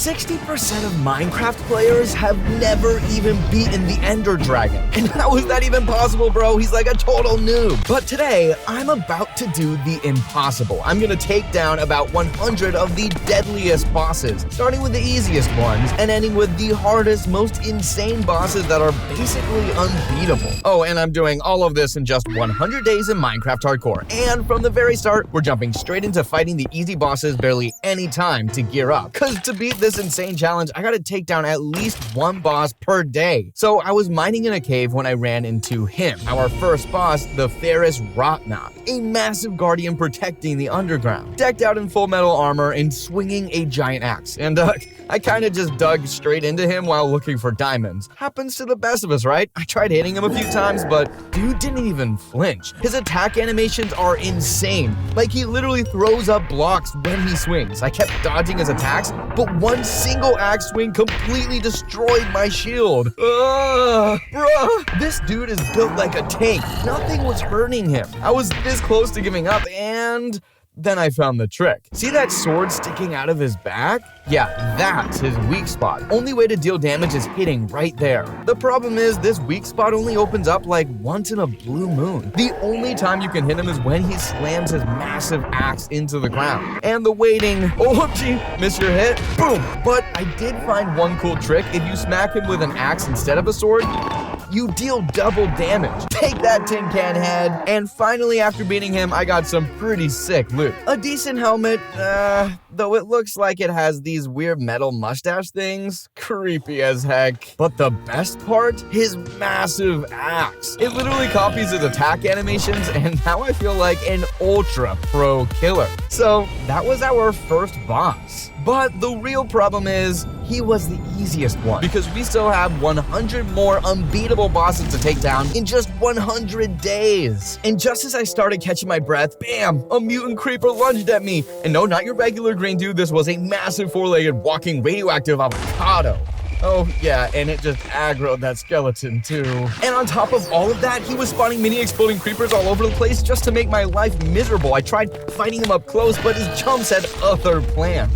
60% of Minecraft players have never even beaten the Ender Dragon. And how is that even possible, bro? He's like a total noob. But today, I'm about to do the impossible. I'm gonna take down about 100 of the deadliest bosses, starting with the easiest ones and ending with the hardest, most insane bosses that are basically unbeatable. Oh, and I'm doing all of this in just 100 days in Minecraft Hardcore. And from the very start, we're jumping straight into fighting the easy bosses barely any time to gear up. Cause to beat this insane challenge, I gotta take down at least one boss per day. So I was mining in a cave when I ran into him, our first boss, the Ferris Rotknot, a massive guardian protecting the underground, decked out in full metal armor and swinging a giant axe. And I kinda just dug straight into him while looking for diamonds. Happens to the best of us, right? I tried hitting him a few times, but dude didn't even flinch. His attack animations are insane. Like he literally throws up blocks when he swings. I kept dodging his attacks, but one single axe swing completely destroyed my shield. Bruh, this dude is built like a tank. Nothing was hurting him. I was this close to giving up, and then I found the trick. See that sword sticking out of his back? Yeah, that's his weak spot. Only way to deal damage is hitting right there. The problem is this weak spot only opens up like once in a blue moon. The only time you can hit him is when he slams his massive axe into the ground. And the waiting, oh gee, miss your hit, boom. But I did find one cool trick. If you smack him with an axe instead of a sword, you deal double damage. Take that tin can head. And finally, after beating him, I got some pretty sick loot. A decent helmet, though it looks like it has these weird metal mustache things. Creepy as heck. But the best part? His massive axe. It literally copies his attack animations, and now I feel like an ultra pro killer. So that was our first boss. But the real problem is, he was the easiest one, because we still have 100 more unbeatable bosses to take down in just 100 days. And just as I started catching my breath, bam, a mutant creeper lunged at me. And no, not your regular green dude, this was a massive four-legged walking radioactive avocado. Oh yeah, and it just aggroed that skeleton too. And on top of all of that, he was spawning mini exploding creepers all over the place just to make my life miserable. I tried fighting him up close, but his chumps had other plans.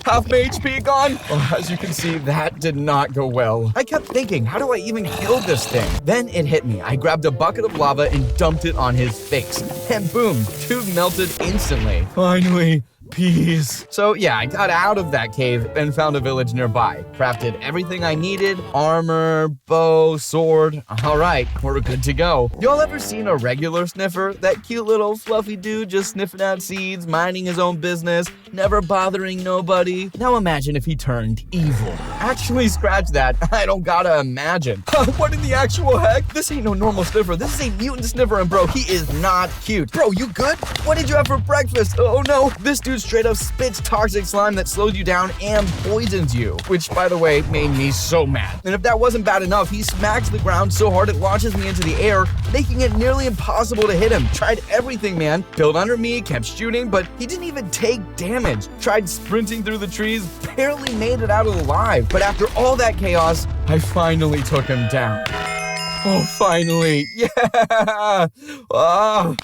Half my HP gone? Oh, as you can see, that did not go well. I kept thinking, how do I even kill this thing? Then it hit me. I grabbed a bucket of lava and dumped it on his face. And boom, dude melted instantly. Finally. Peace. So yeah, I got out of that cave and found a village nearby. Crafted everything I needed, armor, bow, sword. All right, we're good to go. Y'all ever seen a regular sniffer? That cute little fluffy dude just sniffing out seeds, minding his own business, never bothering nobody. Now imagine if he turned evil. Actually, scratch that. I don't gotta imagine. What in the actual heck? This ain't no normal sniffer. This is a mutant sniffer, and bro, he is not cute. Bro, you good? What did you have for breakfast? Oh no, this dude straight up spits toxic slime that slows you down and poisons you, which by the way made me so mad. And if that wasn't bad enough, he smacks the ground so hard it launches me into the air, making it nearly impossible to hit him. Tried everything, man. Built under me, kept shooting, but he didn't even take damage. Tried sprinting through the trees, barely made it out alive. But after all that chaos, I finally took him down. Oh, finally. Yeah. Oh.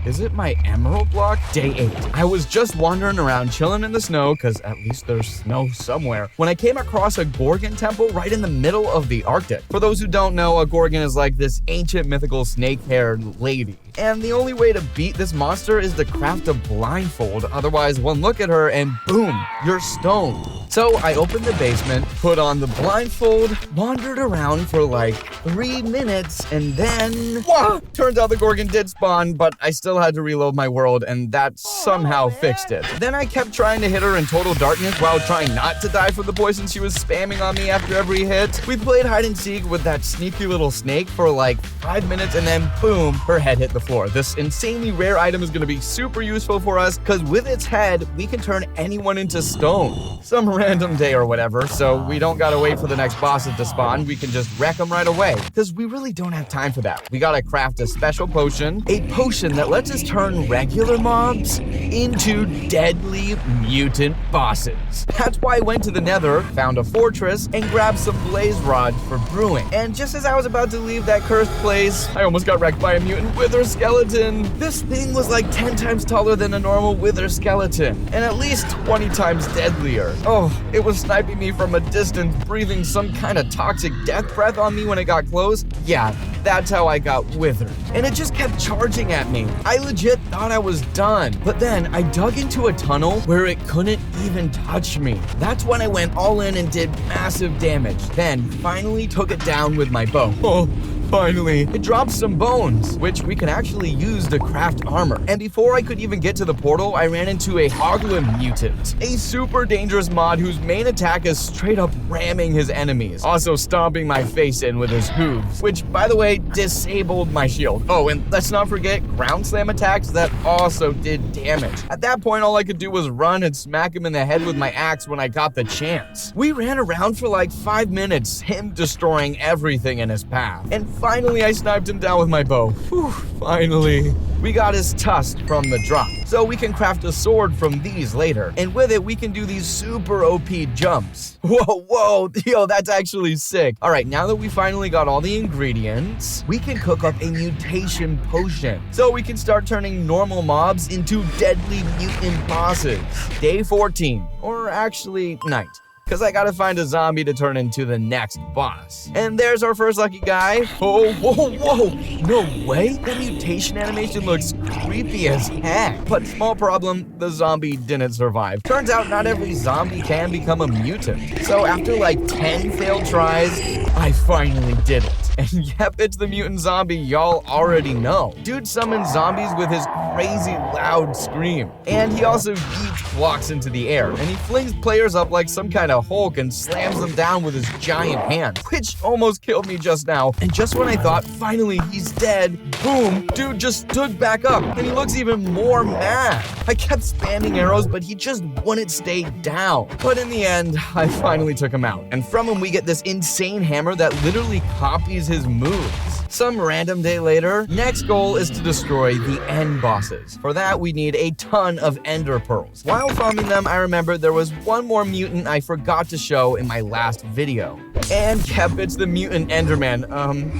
Is it my emerald block? Day 8. I was just wandering around chilling in the snow, because at least there's snow somewhere, when I came across a Gorgon temple right in the middle of the Arctic. For those who don't know, a Gorgon is like this ancient mythical snake-haired lady. And the only way to beat this monster is to craft a blindfold. Otherwise, one look at her and boom, you're stoned. So I opened the basement, put on the blindfold, wandered around for like 3 minutes, and then... Wah! Turns out the Gorgon did spawn, but I still had to reload my world, and that somehow fixed it. Then I kept trying to hit her in total darkness while trying not to die from the poison she was spamming on me after every hit. We played hide and seek with that sneaky little snake for like 5 minutes, and then boom, her head hit the floor. This insanely rare item is going to be super useful for us, because with its head, we can turn anyone into stone. Some random day or whatever, so we don't gotta wait for the next bosses to spawn. We can just wreck them right away, because we really don't have time for that. We gotta craft a special potion, a potion that lets lets us turn regular mobs into deadly mutant bosses. That's why I went to the Nether, found a fortress, and grabbed some blaze rods for brewing. And just as I was about to leave that cursed place, I almost got wrecked by a mutant wither skeleton. This thing was like 10 times taller than a normal wither skeleton, and at least 20 times deadlier. Oh, it was sniping me from a distance, breathing some kind of toxic death breath on me when it got close. Yeah, that's how I got withered. And it just kept charging at me. I legit thought I was done. But then I dug into a tunnel where it couldn't even touch me. That's when I went all in and did massive damage. Then finally took it down with my bow. Oh, finally, it dropped some bones, which we can actually use to craft armor. And before I could even get to the portal, I ran into a golem mutant, a super dangerous mod whose main attack is straight up ramming his enemies, also stomping my face in with his hooves, which, by the way, disabled my shield. Oh, and let's not forget ground slam attacks that also did damage. At that point, all I could do was run and smack him in the head with my axe when I got the chance. We ran around for like 5 minutes, him destroying everything in his path. And finally, I sniped him down with my bow. Whew, finally. We got his tusk from the drop, so we can craft a sword from these later. And with it, we can do these super OP jumps. Whoa, yo, that's actually sick. All right, now that we finally got all the ingredients, we can cook up a mutation potion, so we can start turning normal mobs into deadly mutant bosses. Day 14, or actually night, because I gotta find a zombie to turn into the next boss. And there's our first lucky guy. Oh, whoa, no way. That mutation animation looks creepy as heck. But small problem, the zombie didn't survive. Turns out not every zombie can become a mutant. So after like 10 failed tries, I finally did it. And yep, it's the mutant zombie y'all already know. Dude summons zombies with his crazy loud scream. And he also yeets blocks into the air. And he flings players up like some kind of Hulk and slams them down with his giant hands, which almost killed me just now. And just when I thought, finally, he's dead, boom, dude just stood back up. And he looks even more mad. I kept spamming arrows, but he just wouldn't stay down. But in the end, I finally took him out. And from him, we get this insane hammer that literally copies his moves. Some random day later, next goal is to destroy the end bosses. For that, we need a ton of ender pearls. While farming them, I remembered there was one more mutant I forgot to show in my last video. And yep, it's the mutant enderman,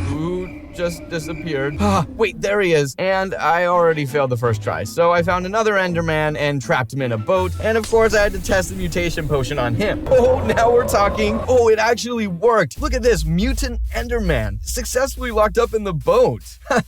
who just disappeared. Wait, there he is. And I already failed the first try, so I found another enderman and trapped him in a boat. And of course, I had to test the mutation potion on him. Oh, now we're talking. Oh, it actually worked. Look at this, mutant enderman, successfully locked up in the boat.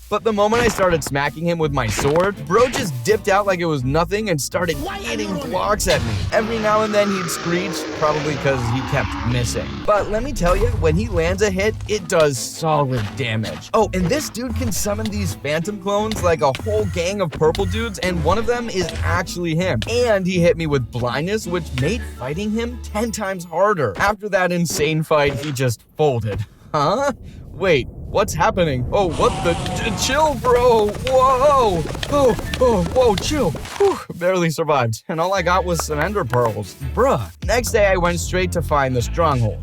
But the moment I started smacking him with my sword, bro just dipped out like it was nothing and started hitting blocks at me. Every now and then he'd screech, probably because he kept missing. But let me tell you, when he lands a hit, it does solid damage. Oh, and this dude can summon these phantom clones like a whole gang of purple dudes, and one of them is actually him. And he hit me with blindness, which made fighting him 10 times harder. After that insane fight, he just folded. Huh? Wait, what's happening? Oh, what the? Chill, bro. Whoa. Whoa, chill. Whew, barely survived. And all I got was some ender pearls. Bruh. Next day, I went straight to find the stronghold.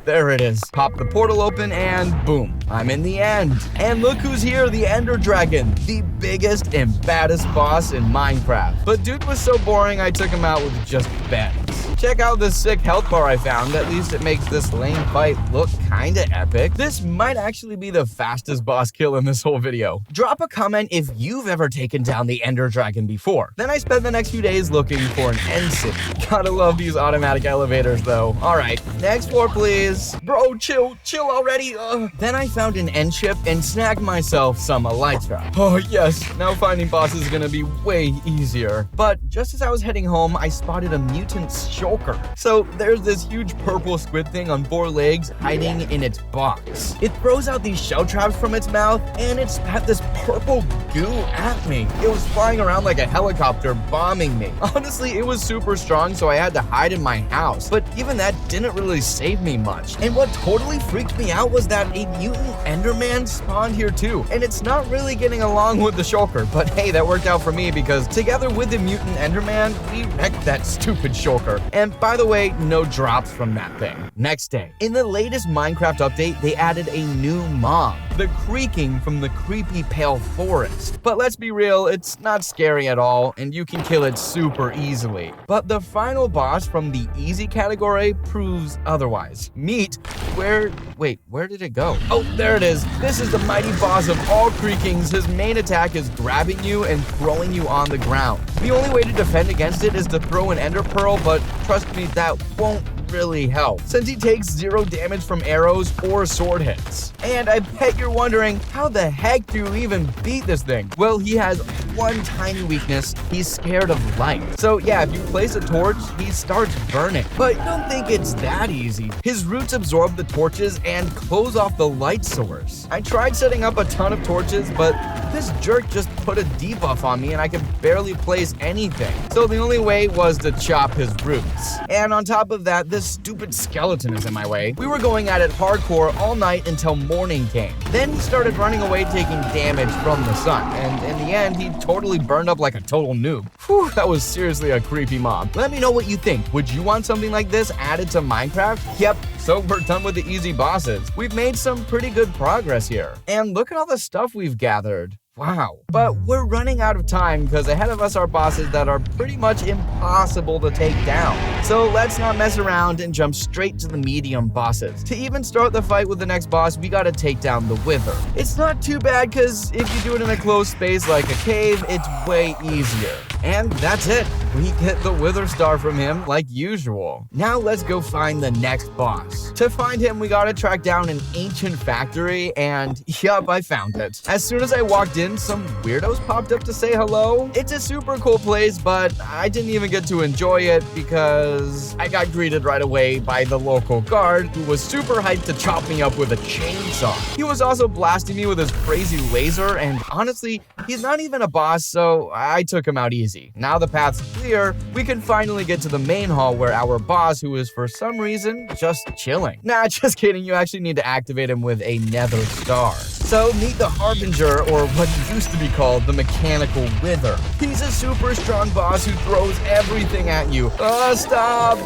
There it is. Pop the portal open and boom, I'm in the end. And look who's here, the ender dragon, the biggest and baddest boss in Minecraft. But dude was so boring, I took him out with just beds. Check out this sick health bar I found. At least it makes this lame fight look kinda epic. This might actually be the fastest boss kill in this whole video. Drop a comment if you've ever taken down the ender dragon before. Then I spent the next few days looking for an end city. Gotta love these automatic elevators though. Alright, next floor please. Bro, chill already. Then I found an end ship and snagged myself some elytra. Oh yes, now finding bosses is gonna be way easier. But just as I was heading home, I spotted a mutant shulker. So there's this huge purple squid thing on 4 legs hiding in its box. It throws out these shell traps from its mouth and it spat this purple goo at me. It was flying around like a helicopter bombing me. Honestly, it was super strong, so I had to hide in my house. But even that didn't really save me much. And what totally freaked me out was that a mutant enderman spawned here too. And it's not really getting along with the shulker, but hey, that worked out for me because together with the mutant enderman, we wrecked that stupid shulker. And And by the way, no drops from that thing. Next day, in the latest Minecraft update, they added a new mob, the Creaking from the creepy pale forest. But let's be real, it's not scary at all, and you can kill it super easily. But the final boss from the easy category proves otherwise. Meat, where did it go? Oh, there it is. This is the mighty boss of all Creakings. His main attack is grabbing you and throwing you on the ground. The only way to defend against it is to throw an ender pearl, but trust me, that won't really help, since he takes 0 damage from arrows or sword hits. And I bet you're wondering, how the heck do you even beat this thing? Well, he has one tiny weakness. He's scared of light. So yeah, if you place a torch, he starts burning. But don't think it's that easy. His roots absorb the torches and close off the light source. I tried setting up a ton of torches, but this jerk just put a debuff on me and I could barely place anything. So the only way was to chop his roots. And on top of that, this stupid skeleton is in my way. We were going at it hardcore all night until morning came. Then he started running away taking damage from the sun, and in the end, he totally burned up like a total noob. Whew, that was seriously a creepy mob. Let me know what you think. Would you want something like this added to Minecraft? Yep, so we're done with the easy bosses. We've made some pretty good progress here. And look at all the stuff we've gathered. Wow. But we're running out of time because ahead of us are bosses that are pretty much impossible to take down. So let's not mess around and jump straight to the medium bosses. To even start the fight with the next boss, we gotta take down the Wither. It's not too bad because if you do it in a closed space like a cave, it's way easier. And that's it. We get the Wither Star from him like usual. Now let's go find the next boss. To find him, we gotta track down an ancient factory, and yup, I found it. As soon as I walked in, some weirdos popped up to say hello. It's a super cool place, but I didn't even get to enjoy it because I got greeted right away by the local guard who was super hyped to chop me up with a chainsaw. He was also blasting me with his crazy laser, and honestly, he's not even a boss, so I took him out easy. Now the path's clear, we can finally get to the main hall where our boss, who is for some reason just chilling. Nah, just kidding, you actually need to activate him with a Nether star. So meet the Harbinger, or what he used to be called, the Mechanical Wither. He's a super strong boss who throws everything at you. Stop!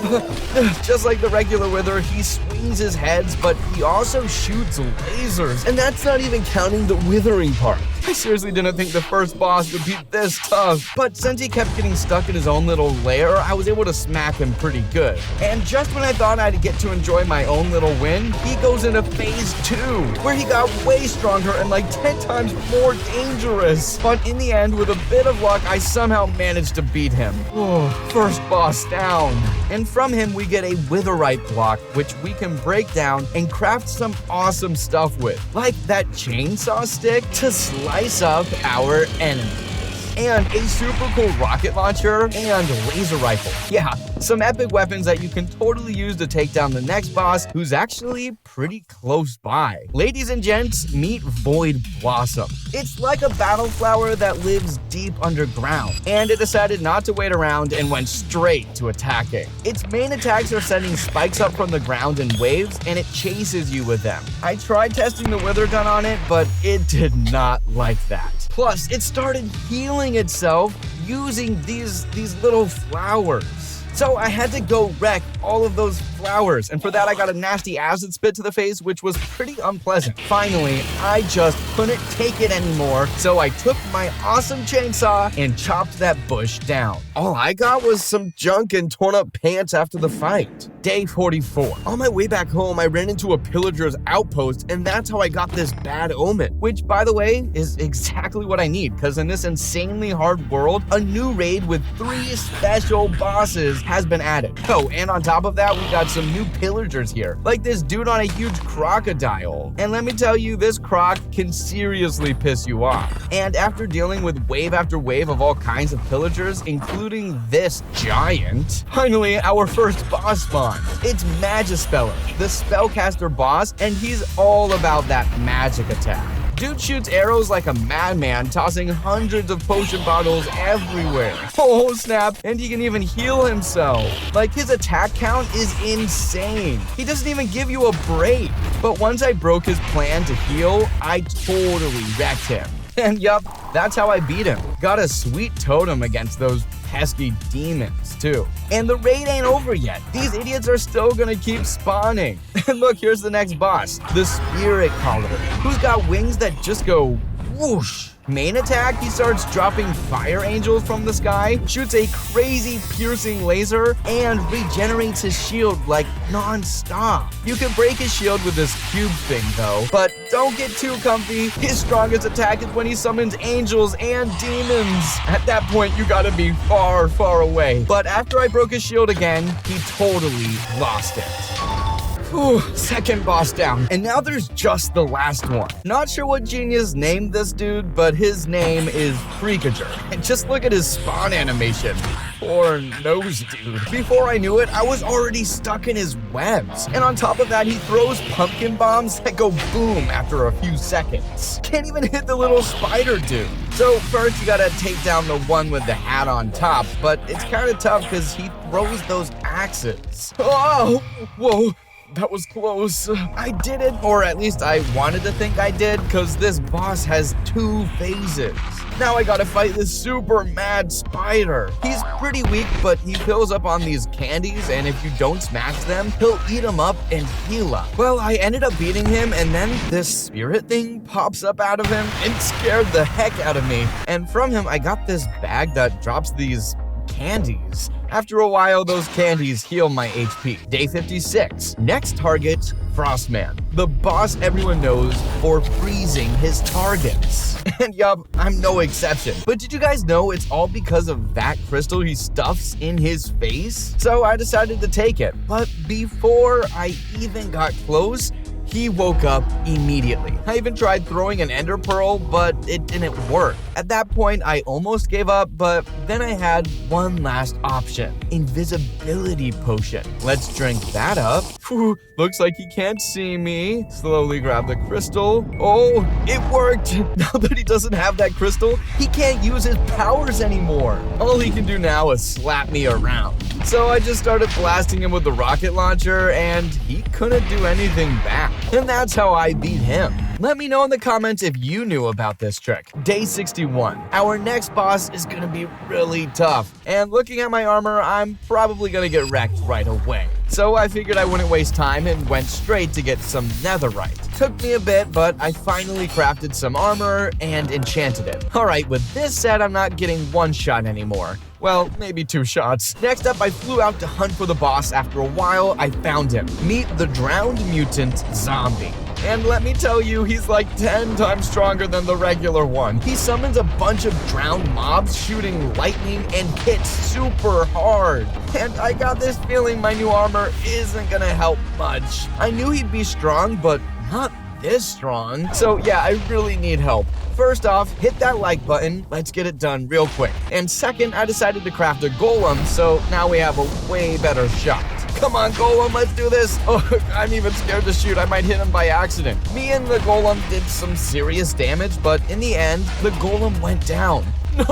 Just like the regular Wither, he swings his heads, but he also shoots lasers. And that's not even counting the withering part. I seriously didn't think the first boss would be this tough. But since he kept getting stuck in his own little lair, I was able to smack him pretty good. And just when I thought I'd get to enjoy my own little win, he goes into phase 2, where he got way stronger and like 10 times more dangerous. But in the end, with a bit of luck, I somehow managed to beat him. First boss down. And from him, we get a witherite block, which we can break down and craft some awesome stuff with, like that chainsaw stick to slice up our enemies. And a super cool rocket launcher and laser rifle. Yeah, some epic weapons that you can totally use to take down the next boss, who's actually pretty close by. Ladies and gents, meet Void Blossom. It's like a battle flower that lives deep underground, and it decided not to wait around and went straight to attacking. Its main attacks are sending spikes up from the ground in waves, and it chases you with them. I tried testing the Wither gun on it, but it did not like that. Plus, it started healing itself using these little flowers. So I had to go wreck all of those flowers, and for that I got a nasty acid spit to the face, which was pretty unpleasant. Finally, I just couldn't take it anymore, so I took my awesome chainsaw and chopped that bush down. All I got was some junk and torn up pants after the fight. Day 44. On my way back home, I ran into a pillager's outpost, and that's how I got this bad omen, which, by the way, is exactly what I need, because in this insanely hard world, a new raid with 3 special bosses has been added. Oh, and on top of that, we got some new pillagers here, like this dude on a huge crocodile. And let me tell you, this croc can seriously piss you off. And after dealing with wave after wave of all kinds of pillagers, including this giant, finally, our first boss spawn. It's Magispeller, the spellcaster boss, and he's all about that magic attack. Dude shoots arrows like a madman, tossing hundreds of potion bottles everywhere. Oh snap, and he can even heal himself. Like, his attack count is insane. He doesn't even give you a break. But once I broke his plan to heal, I totally wrecked him. And yup, that's how I beat him. Got a sweet totem against those pesky demons, too. And the raid ain't over yet. These idiots are still gonna keep spawning. And look, here's the next boss, the Spirit Caller, who's got wings that just go whoosh. Main attack, he starts dropping fire angels from the sky, shoots a crazy piercing laser, and regenerates his shield like non-stop. You can break his shield with this cube thing though, but don't get too comfy. His strongest attack is when he summons angels and demons. At that point, you gotta be far, far away. But after I broke his shield again, he totally lost it. Whew, second boss down. And now there's just the last one. Not sure what genius named this dude, but his name is Creaker. And just look at his spawn animation. Poor nose dude. Before I knew it, I was already stuck in his webs. And on top of that, he throws pumpkin bombs that go boom after a few seconds. Can't even hit the little spider dude. So first you gotta take down the one with the hat on top, but it's kind of tough because he throws those axes. Oh, whoa. That was close. I did it, or at least I wanted to think I did, because this boss has 2 phases. Now I gotta fight this super mad spider. He's pretty weak, but he fills up on these candies, and if you don't smash them, he'll eat them up and heal up. Well, I ended up beating him, and then this spirit thing pops up out of him and scared the heck out of me. And from him, I got this bag that drops these candies. After a while, those candies heal my HP. Day 56. Next target, Frostman, the boss everyone knows for freezing his targets. And yup, I'm no exception. But did you guys know it's all because of that crystal he stuffs in his face? So I decided to take it. But before I even got close, he woke up immediately. I even tried throwing an ender pearl, but it didn't work. At that point, I almost gave up, but then I had one last option. Invisibility potion. Let's drink that up. Whew, looks like he can't see me. Slowly grab the crystal. Oh, it worked. Now that he doesn't have that crystal, he can't use his powers anymore. All he can do now is slap me around. So I just started blasting him with the rocket launcher, and he couldn't do anything back. And that's how I beat him. Let me know in the comments if you knew about this trick. Day 61. Our next boss is gonna be really tough. And looking at my armor, I'm probably gonna get wrecked right away. So I figured I wouldn't waste time and went straight to get some netherite. Took me a bit, but I finally crafted some armor and enchanted it. Alright, with this set, I'm not getting one shot anymore. Well, maybe 2 shots. Next up, I flew out to hunt for the boss. After a while, I found him. Meet the drowned mutant zombie. And let me tell you, he's like 10 times stronger than the regular one. He summons a bunch of drowned mobs, shooting lightning and hits super hard. And I got this feeling my new armor isn't gonna help much. I knew he'd be strong, but not this strong. So yeah, I really need help. First off, hit that like button. Let's get it done real quick. And second, I decided to craft a golem, so now we have a way better shot. Come on, golem, let's do this. Oh, I'm even scared to shoot. I might hit him by accident. Me and the golem did some serious damage, but in the end, the golem went down. No,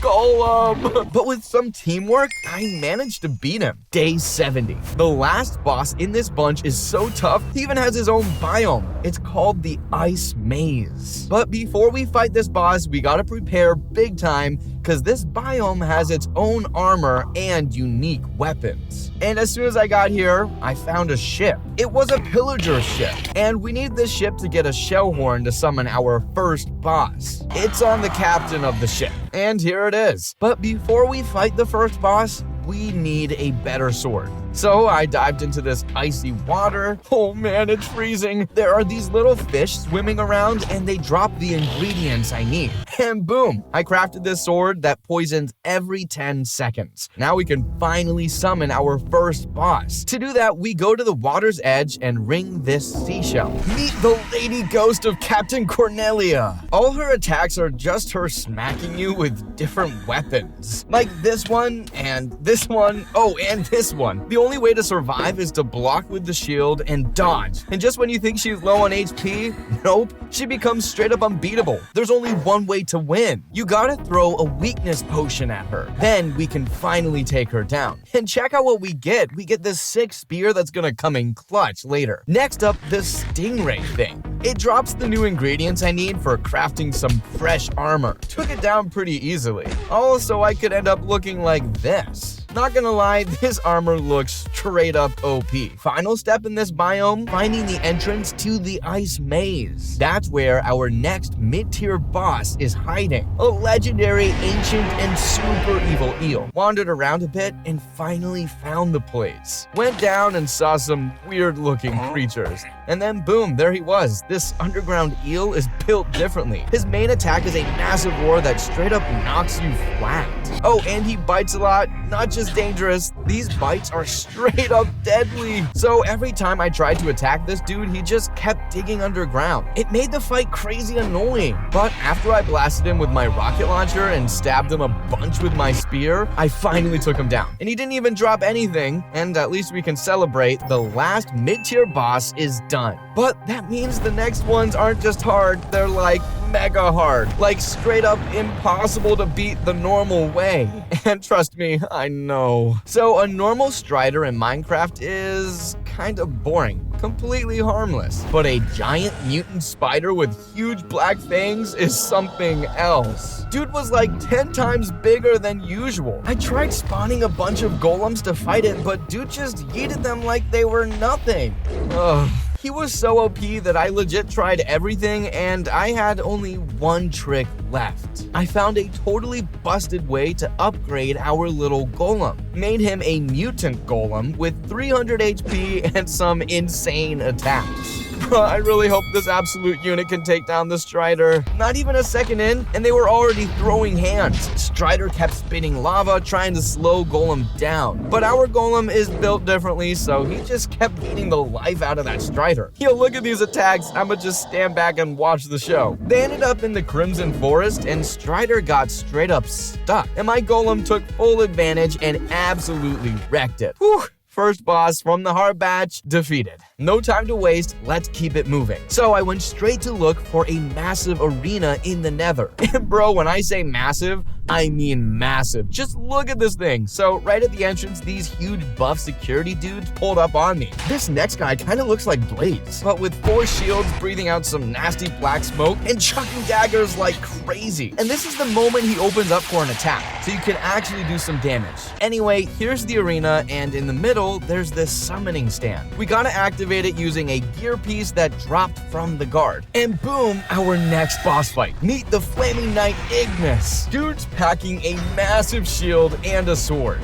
golem! But with some teamwork, I managed to beat him. Day 70. The last boss in this bunch is so tough, he even has his own biome. It's called the Ice Maze. But before we fight this boss, we gotta prepare big time, because this biome has its own armor and unique weapons. And as soon as I got here, I found a ship. It was a Pillager ship, and we need this ship to get a shell horn to summon our first boss. It's on the captain of the ship, and here it is. But before we fight the first boss, we need a better sword. So I dived into this icy water. Oh man, it's freezing. There are these little fish swimming around and they drop the ingredients I need. And boom, I crafted this sword that poisons every 10 seconds. Now we can finally summon our first boss. To do that, we go to the water's edge and ring this seashell. Meet the lady ghost of Captain Cornelia. All her attacks are just her smacking you with different weapons. Like this one, and this one, oh, and this one. The only way to survive is to block with the shield and dodge. And just when you think she's low on HP, nope, she becomes straight up unbeatable. There's only one way to win. You gotta throw a weakness potion at her. Then we can finally take her down. And check out what we get. We get this sick spear that's gonna come in clutch later. Next up, the stingray thing. It drops the new ingredients I need for crafting some fresh armor. Took it down pretty easily. Also, I could end up looking like this. Not gonna lie, this armor looks straight up OP. Final step in this biome, finding the entrance to the ice maze. That's where our next mid-tier boss is hiding. A legendary, ancient, and super evil eel. Wandered around a bit and finally found the place. Went down and saw some weird looking creatures. And then boom, there he was. This underground eel is built differently. His main attack is a massive roar that straight up knocks you flat. Oh, and he bites a lot. Not just dangerous, these bites are straight up deadly. So every time I tried to attack this dude, he just kept digging underground. It made the fight crazy annoying. But after I blasted him with my rocket launcher and stabbed him a bunch with my spear, I finally took him down. And he didn't even drop anything, and at least we can celebrate the last mid-tier boss is done. But that means the next ones aren't just hard, they're like mega hard. Like straight up impossible to beat the normal way. And trust me, I know. So a normal strider in Minecraft is kind of boring, completely harmless. But a giant mutant spider with huge black fangs is something else. Dude was like 10 times bigger than usual. I tried spawning a bunch of golems to fight it, but dude just yeeted them like they were nothing. Ugh. He was so OP that I legit tried everything and I had only one trick left. I found a totally busted way to upgrade our little golem. Made him a mutant golem with 300 HP and some insane attacks. I really hope this absolute unit can take down the Strider. Not even a second in, and they were already throwing hands. Strider kept spitting lava, trying to slow Golem down. But our Golem is built differently, so he just kept beating the life out of that Strider. Yo, look at these attacks. I'ma just stand back and watch the show. They ended up in the Crimson Forest, and Strider got straight up stuck. And my Golem took full advantage and absolutely wrecked it. Whew. First boss from the hard batch defeated. No time to waste, let's keep it moving. So I went straight to look for a massive arena in the Nether. And bro, when I say massive, I mean massive. Just look at this thing. So right at the entrance, these huge buff security dudes pulled up on me. This next guy kind of looks like Blaze, but with 4 shields breathing out some nasty black smoke and chucking daggers like crazy. And this is the moment he opens up for an attack, so you can actually do some damage. Anyway, here's the arena, and in the middle, there's this summoning stand. We gotta activate it using a gear piece that dropped from the guard. And boom, our next boss fight. Meet the Flaming Knight Ignis. Dude's packing a massive shield and a sword.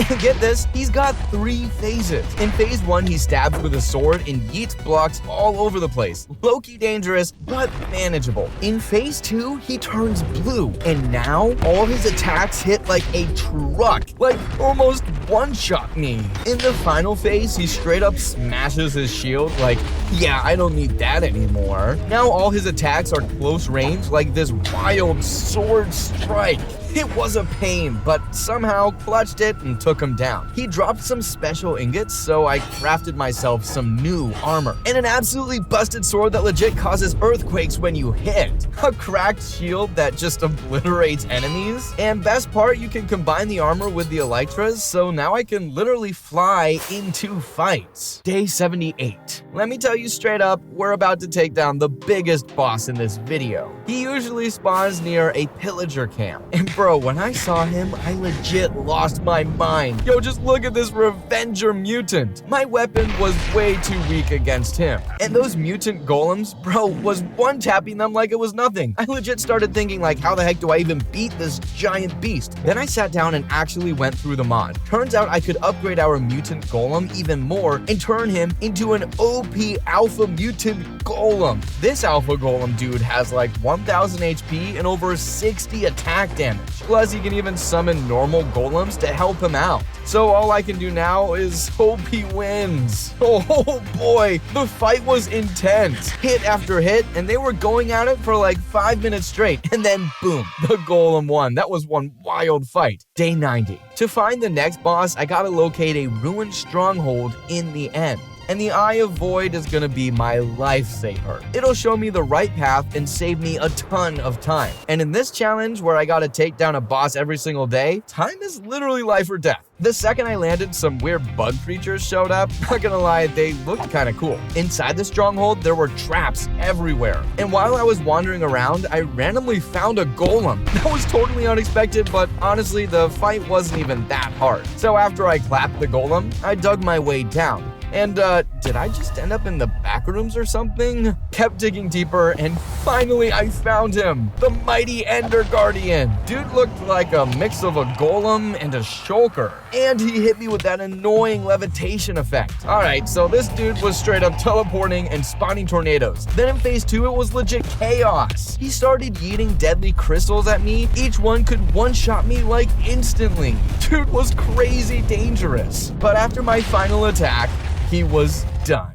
And get this, he's got 3 phases. In phase 1, he stabs with a sword and yeets blocks all over the place. Low-key dangerous, but manageable. In phase 2, he turns blue. And now, all his attacks hit like a truck. Like, almost one-shot me. In the final phase, he straight up smashes his shield like, yeah, I don't need that anymore. Now all his attacks are close range like this wild sword strike. It was a pain, but somehow clutched it and took him down. He dropped some special ingots, so I crafted myself some new armor. And an absolutely busted sword that legit causes earthquakes when you hit. A cracked shield that just obliterates enemies. And best part, you can combine the armor with the elytras, so now I can literally fly into fights. Day 78. Let me tell you straight up, we're about to take down the biggest boss in this video. He usually spawns near a pillager camp. And bro, when I saw him, I legit lost my mind. Yo, just look at this Revenger mutant. My weapon was way too weak against him. And those mutant golems, bro, was one-tapping them like it was nothing. I legit started thinking like, how the heck do I even beat this giant beast? Then I sat down and actually went through the mod. Turns out I could upgrade our mutant golem even more and turn him into an OP alpha mutant golem. This alpha golem dude has like 1000 HP and over 60 attack damage. Plus, he can even summon normal golems to help him out. So all I can do now is hope he wins. Oh boy, the fight was intense. Hit after hit, and they were going at it for like 5 minutes straight. And then boom, the golem won. That was one wild fight. Day 90. To find the next boss, I gotta locate a ruined stronghold in the end. And the Eye of Void is gonna be my lifesaver. It'll show me the right path and save me a ton of time. And in this challenge, where I gotta take down a boss every single day, time is literally life or death. The second I landed, some weird bug creatures showed up. Not gonna lie, they looked kinda cool. Inside the stronghold, there were traps everywhere. And while I was wandering around, I randomly found a golem. That was totally unexpected, but honestly, the fight wasn't even that hard. So after I clapped the golem, I dug my way down. And did I just end up in the back rooms or something? Kept digging deeper, and finally I found him, the mighty Ender Guardian. Dude looked like a mix of a golem and a shulker. And he hit me with that annoying levitation effect. Alright, so this dude was straight up teleporting and spawning tornadoes. Then in phase 2, it was legit chaos. He started yeeting deadly crystals at me. Each one could one-shot me like instantly. Dude was crazy dangerous. But after my final attack, he was done.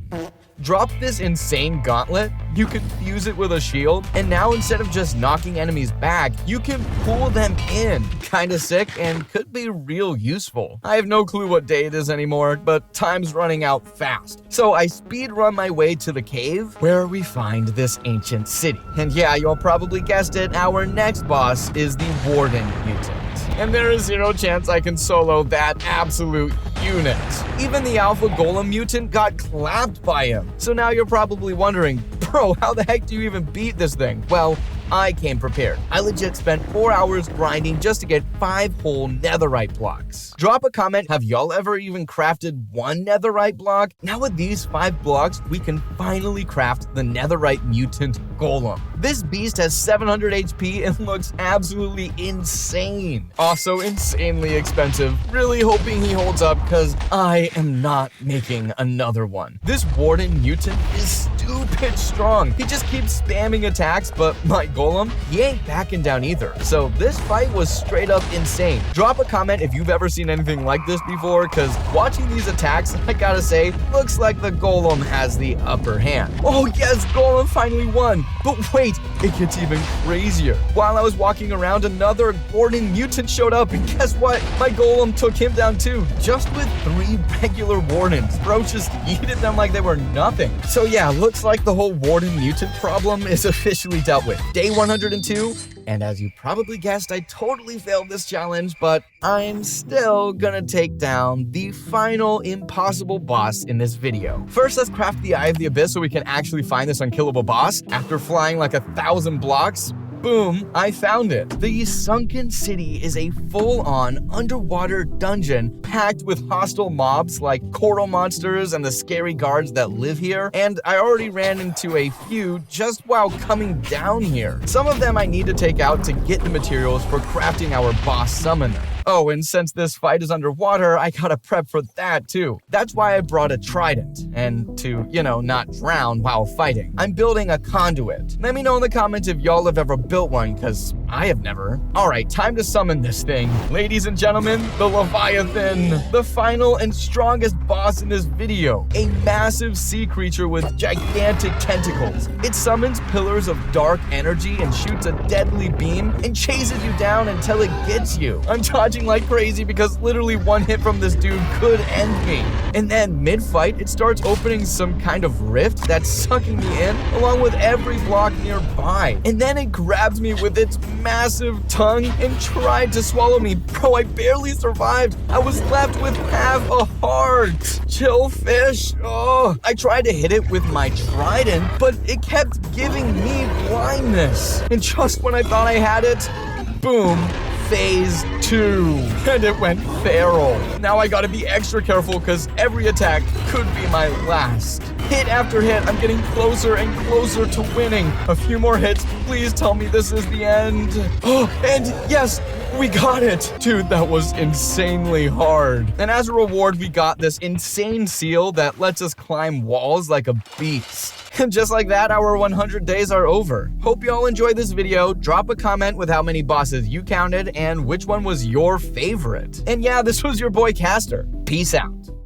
Drop this insane gauntlet, you can fuse it with a shield, and now instead of just knocking enemies back, you can pull them in. Kinda sick and could be real useful. I have no clue what day it is anymore, but time's running out fast. So I speed run my way to the cave where we find this ancient city. And yeah, you'll probably guessed it, our next boss is the Warden Mutant. And there is zero chance I can solo that absolute unit. Even the Alpha Golem Mutant got clapped by him. So now you're probably wondering, bro, how the heck do you even beat this thing? Well, I came prepared. I legit spent 4 hours grinding just to get 5 whole netherite blocks. Drop a comment, have y'all ever even crafted 1 netherite block? Now with these 5 blocks, we can finally craft the netherite mutant golem. This beast has 700 HP and looks absolutely insane. Also insanely expensive. Really hoping he holds up because I am not making another one. This Warden Mutant is stupid strong. He just keeps spamming attacks, but my golem, he ain't backing down either. So this fight was straight up insane. Drop a comment if you've ever seen anything like this before, because watching these attacks, I gotta say, looks like the golem has the upper hand. Oh yes, golem finally won. But wait, it gets even crazier. While I was walking around, another Warden Mutant showed up, and guess what? My golem took him down too, just with 3 regular wardens. Bro just yeeted them like they were nothing. So yeah, looks like the whole Warden Mutant problem is officially dealt with. Day 102, and as you probably guessed, I totally failed this challenge, but I'm still gonna take down the final impossible boss in this video. First, let's craft the Eye of the Abyss so we can actually find this unkillable boss. After flying like 1,000 blocks, boom, I found it. The Sunken City is a full-on underwater dungeon packed with hostile mobs like coral monsters and the scary guards that live here, and I already ran into a few just while coming down here. Some of them I need to take out to get the materials for crafting our boss summoner. Oh, and since this fight is underwater, I gotta prep for that too. That's why I brought a trident, and to, not drown while fighting. I'm building a conduit. Let me know in the comments if y'all have ever built one, cause I have never. Alright, time to summon this thing. Ladies and gentlemen, the Leviathan, the final and strongest boss in this video. A massive sea creature with gigantic tentacles. It summons pillars of dark energy and shoots a deadly beam and chases you down until it gets you. I'm dodging like crazy because literally one hit from this dude could end me. And then mid-fight, it starts opening some kind of rift that's sucking me in along with every block nearby. And then it grabs me with its massive tongue and tried to swallow me. Bro, I barely survived. I was left with half a heart. Chill fish. Oh, I tried to hit it with my trident, but it kept giving me blindness. And just when I thought I had it, boom. Phase 2, and it went feral. Now I gotta be extra careful because every attack could be my last. Hit after hit, I'm getting closer and closer to winning. A few more hits, please tell me this is the end. Oh, and yes, we got it. Dude, that was insanely hard. And as a reward, we got this insane seal that lets us climb walls like a beast. And just like that, our 100 days are over. Hope you all enjoyed this video. Drop a comment with how many bosses you counted and which one was your favorite. And yeah, this was your boy Caster. Peace out.